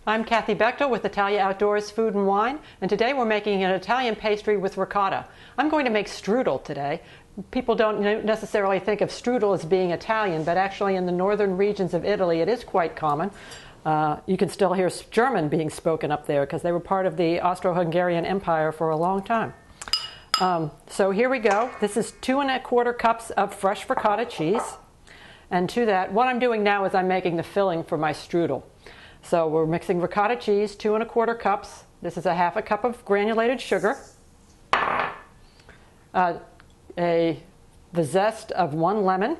I'm Kathy Bechtel with Italiaoutdoors Food and Wine, and today we're making an Italian pastry with ricotta. I'm going to make strudel today. People don't necessarily think of strudel as being Italian, but actually in the northern regions of Italy it is quite common. You can still hear German being spoken up there because they were part of the Austro-Hungarian Empire for a long time. So here we go. This is 2 1/4 cups of fresh ricotta cheese. And to that, what I'm doing now is I'm making the filling for my strudel. So we're mixing ricotta cheese, 2 1/4 cups. This is a 1/2 cup of granulated sugar, the zest of 1 lemon.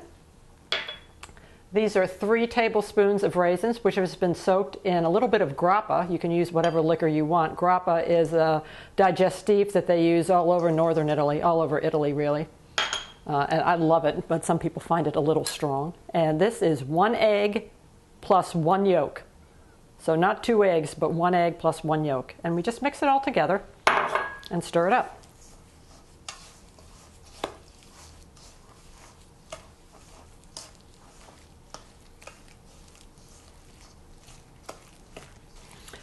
These are 3 tablespoons of raisins, which has been soaked in a little bit of grappa. You can use whatever liquor you want. Grappa is a digestif that they use all over northern Italy, all over Italy really. And I love it, but some people find it a little strong. And this is 1 egg plus 1 yolk. So not 2 eggs, but 1 egg plus 1 yolk. And we just mix it all together and stir it up.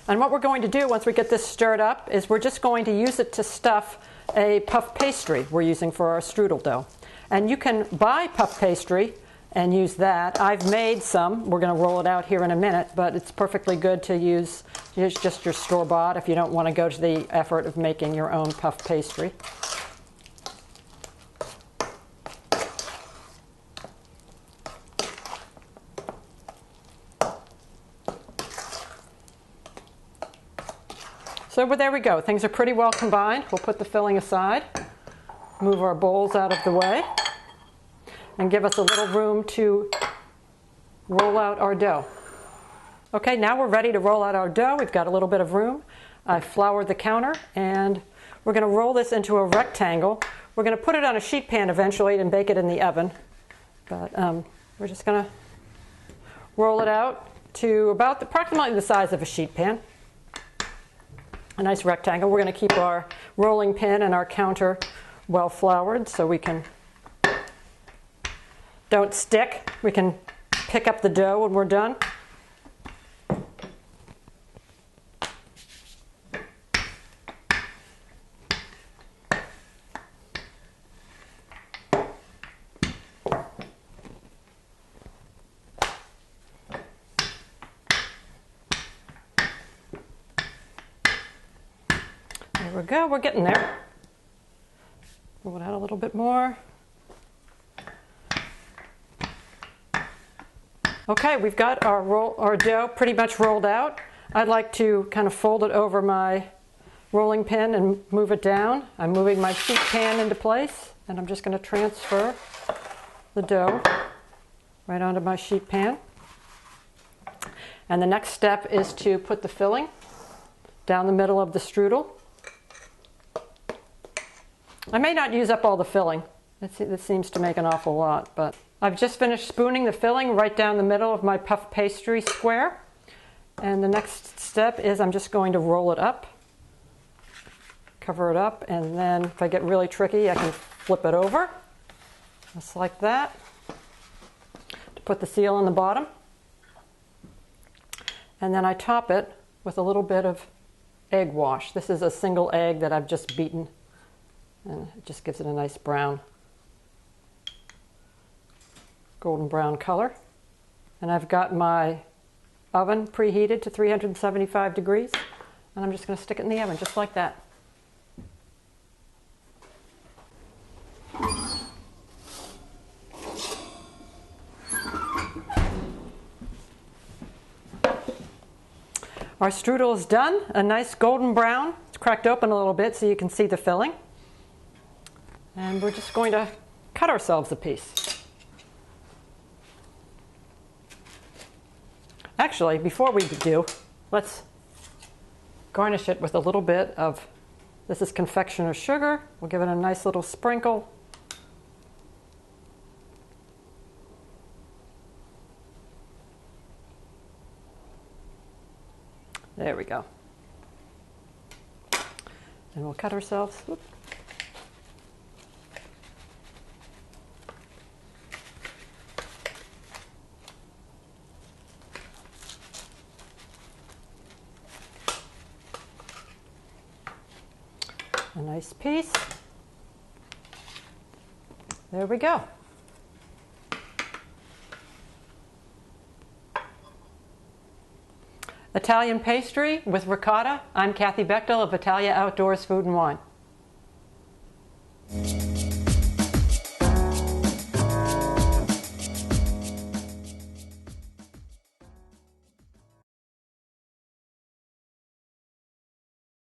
And what we're going to do once we get this stirred up is we're just going to use it to stuff a puff pastry we're using for our strudel dough. And you can buy puff pastry and use that. I've made some. We're going to roll it out here in a minute, but it's perfectly good to use just your store-bought if you don't want to go to the effort of making your own puff pastry. So there we go. Things are pretty well combined. We'll put the filling aside, move our bowls out of the way, and give us a little room to roll out our dough. Okay, now we're ready to roll out our dough. We've got a little bit of room. I floured the counter, and we're going to roll this into a rectangle. We're going to put it on a sheet pan eventually and bake it in the oven. But we're just going to roll it out to about approximately the size of a sheet pan. A nice rectangle. We're going to keep our rolling pin and our counter well floured so we don't stick. We can pick up the dough when we're done. There we go, we're getting there. Roll it out a little bit more. Okay, we've got our dough pretty much rolled out. I'd like to kind of fold it over my rolling pin and move it down. I'm moving my sheet pan into place, and I'm just going to transfer the dough right onto my sheet pan. And the next step is to put the filling down the middle of the strudel. I may not use up all the filling. This seems to make an awful lot, but I've just finished spooning the filling right down the middle of my puff pastry square. And the next step is I'm just going to roll it up, cover it up, and then if I get really tricky, I can flip it over, just like that, to put the seal on the bottom. And then I top it with a little bit of egg wash. This is a single egg that I've just beaten, and it just gives it a nice brown, golden brown color. And I've got my oven preheated to 375 degrees, and I'm just going to stick it in the oven just like that. Our strudel is done, a nice golden brown. It's cracked open a little bit so you can see the filling. And we're just going to cut ourselves a piece. Actually, before we do, let's garnish it with a little bit of, this is confectioner's sugar. We'll give it a nice little sprinkle. There we go. And we'll cut ourselves. Whoop. A nice piece. There we go. Italian pastry with ricotta. I'm Kathy Bechtel of Italiaoutdoors Food and Wine.